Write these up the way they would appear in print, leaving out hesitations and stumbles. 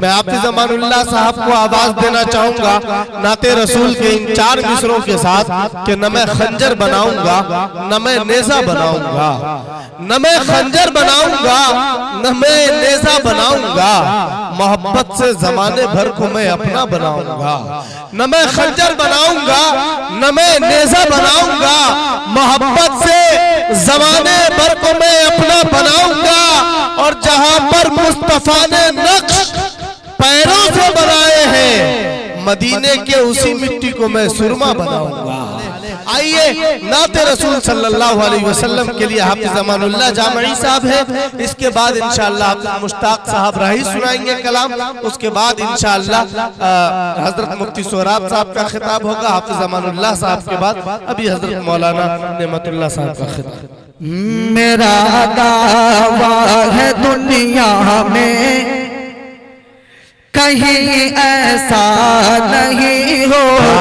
मैं हाफिज अमानुल्लाह साहब को आवाज देना चाहूंगा नाते रसूल के इन 4 मिसरों के साथ कि न मैं खंजर बनाऊंगा न मैं नेजा बनाऊंगा, न मैं खंजर बनाऊंगा न मैं नेजा बनाऊंगा, मोहब्बत से जमाने भर को मैं अपना बनाऊंगा। न मैं खंजर बनाऊंगा न मैं नेजा बनाऊंगा, मोहब्बत से जमाने भर को मैं अपना बनाऊंगा। और जहां पर मुस्तफा ने नक्श पैरों से बनाए हैं, मदीने के उसी मिट्टी को मैं सुरमा बनाऊंगा। आइए नाते रसूल सल्लल्लाहु अलैहि वसल्लम के लिए हाफिज अमानुल्लाह जामई साहब है, इसके बाद इंशाअल्लाह मुश्ताक साहब राही सुनाएंगे कलाम, उसके बाद इंशाअल्लाह हजरत मुफ्ती सोहराब साहब का खिताब होगा। हाफिज अमानुल्लाह साहब के बाद अभी हजरत मौलाना नेमतुल्लाह साहब का खिताब। मेरा दावा है दुनिया में कहीं ऐसा नहीं होगा,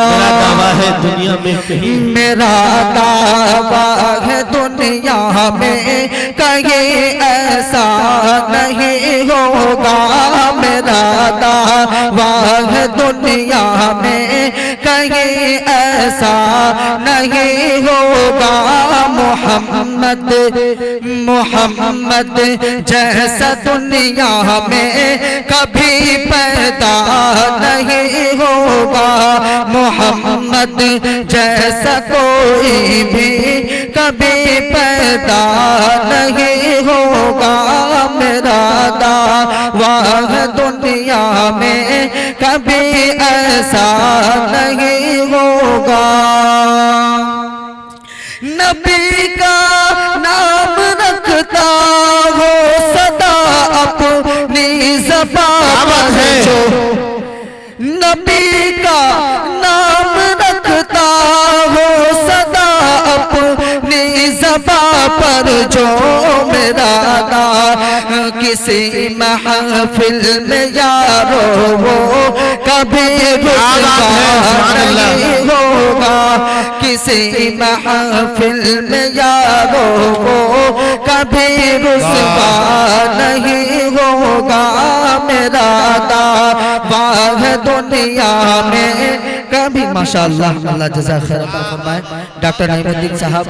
मेरा दावा है दुनिया में कहीं, मेरा दावा है दुनिया में कहीं ऐसा नहीं होगा, मेरा दावा है दुनिया में कहीं ऐसा नहीं होगा। मोहम्मद मोहम्मद जैसा दुनिया में कभी पैदा नहीं होगा, मोहम्मद जैसा कोई भी कभी पैदा नहीं होगा। मेरा दावा है दुनिया में कभी ऐसा नहीं होगा। नबी का नाम रखता हो सदा अपनी ज़बान पर जो, नबी का नाम रखता हो सदा अपनी ज़बान पर जो, मेरा नाम किसी महफिल में यारो वो कभी रुसवा नहीं होगा, किसी महफिल में यारो वो कभी रुसवा नहीं होगा। मेरा दावा है दुनिया में कभी। माशाअल्लाह, अल्लाह जज़ा खैर अता फरमाए। डॉक्टर नईमुद्दीन साहब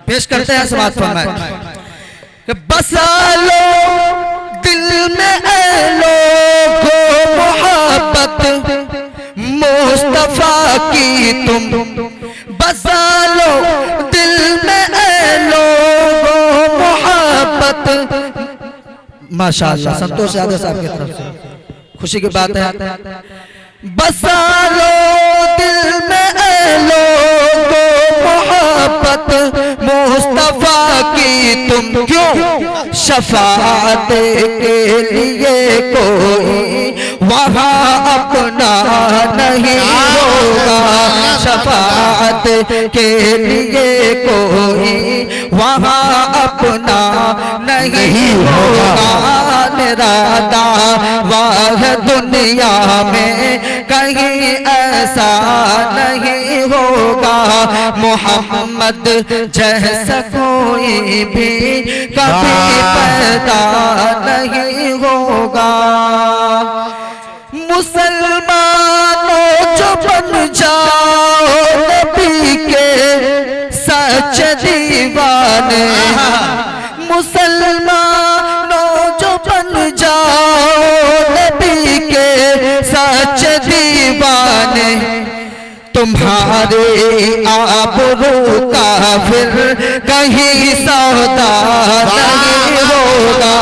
पेश करते हैं समाअत फरमाए। बसा लो दिल में ऐ लोगों मोहब्बत मुस्तफा की तुम, बसा लो दिल में ऐ लोगों मोहब्बत। माशाअल्लाह, संतोष यादव साहब की तरफ से खुशी की बात है। बसा लो दिल में ऐ लोगों मोहब्बत मुस्तफा की तुम, क्यों शफाअत के लिए कोई वहाँ अपना नहीं होगा, शफाअत के लिए कोई वहाँ अपना नहीं होगा। मेरा दावा है दुनिया में कहीं ऐसा नहीं होगा, मोहम्मद जैसा कोई भी कभी पैदा नहीं होगा। मुसलमानों जो बन जाओ नबी के सच दीवाने, मुसलमानों जो बन जाओ नबी के सच दीवाने, तुम्हारे आबरू का फिर कहीं सौदा नहीं होगा,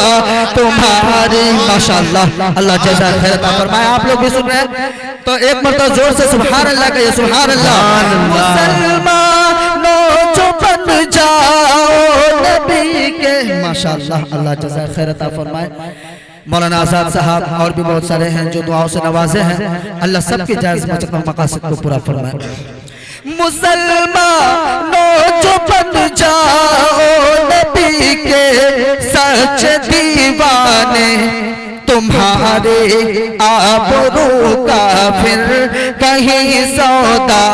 तुम्हारे। माशाअल्लाह, अल्लाह जज़ा खैर अता फरमाए। आप लोग भी सुन रहे हैं तो एक मरतबा जोर से सुभान अल्लाह कहिए, सुभान अल्लाह। मुसलमानों जो बन जाओ नबी के, माशाअल्लाह, अल्लाह जज़ा खैर अता फरमाए। मौलाना आजाद साहब और भी बहुत सारे हैं जो दुआओं से नवाजे हैं, अल्लाह सबके जायज़ मकासद को पूरा फरमाए। मुसलमानों जो बन जाओ नबी के सच दीवाने, तुम्हारे आबरू का फिर कहीं सौदा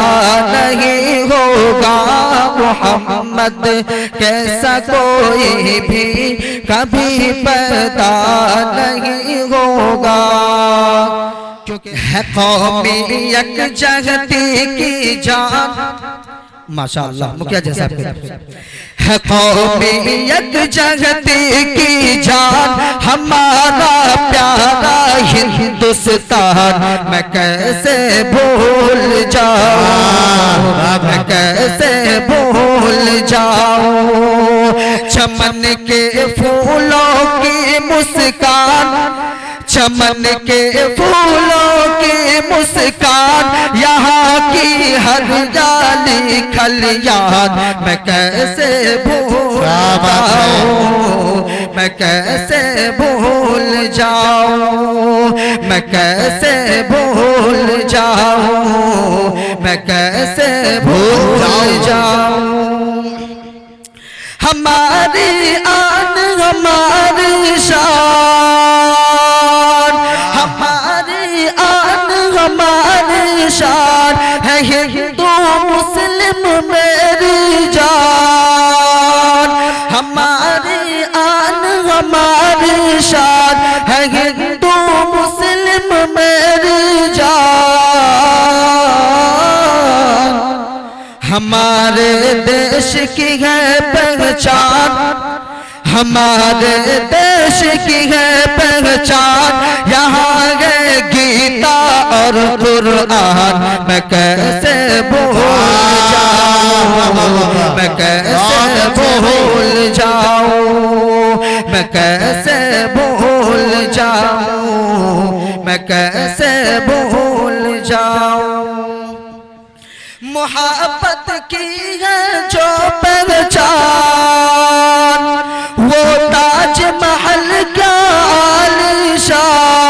नहीं होगा। मोहम्मद कैसा कोई भी कभी पैदा नहीं होगा। क्योंकि है कौमी यकजहती की जान, माशाअल्लाह मुखिया जैसा है कौमी यकजहती की जान, हमारा प्यारा हिंदुस्तान मैं कैसे भूल जाऊं, मैं कैसे भूल जाऊं। चमन के फूलों की मुस्कान, चमन के फूलों की मुस्कान, यहाँ की हरियाली खलियान मैं कैसे भूल जाऊं, मैं कैसे भूल जाऊं, मैं कैसे भूल जाऊं, मैं कैसे भूल जाऊं। हमारी आन हमारी शान, हमारी आन हमारी शान है हिंदू मुस्लिम मेरी जान, हमारी आन हमारी शान है हिंदू मुस्लिम मेरी जान। हमारे देश की है पहचान, हमारे देश की है पहचान, यहाँ है गीता और कुरान मैं कैसे भूल जाऊं, मैं कैसे भूल जाऊं, मैं कैसे भूल जाऊं, मैं कैसे भूल जाऊं। मोहब्बत की है जो पहचान, वो ताज महल क्या आलीशान।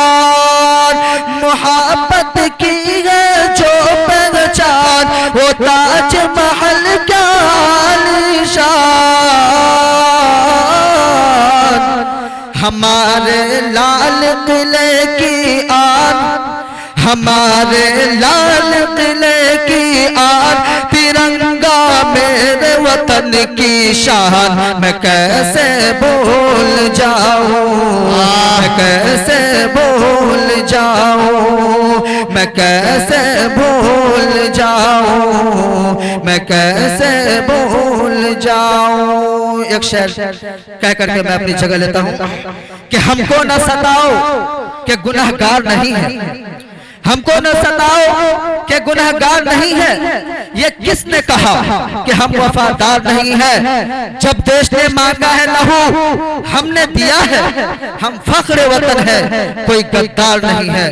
मोहब्बत की है जो पहचान, वो ताज महल क्या आलीशान। हमारे लाल किले की आन, हमारे लाल किले की आन, तिरंगा मेरे वतन की शान मैं कैसे भूल जाऊं, मैं कैसे भूल जाऊं, मैं कैसे भूल जाऊं, मैं कैसे भूल जाऊं। एक शेर कह करके मैं अपनी जगह लेता हूं कि हमको न सताओ कि गुनहगार नहीं है, हमको न सताओ कि गुनहगार नहीं है। ये किसने कहा कि हम वफादार नहीं है? जब देश ने मांगा है लहू हमने दिया है, हम फख्र वतन है, कोई गद्दार नहीं है।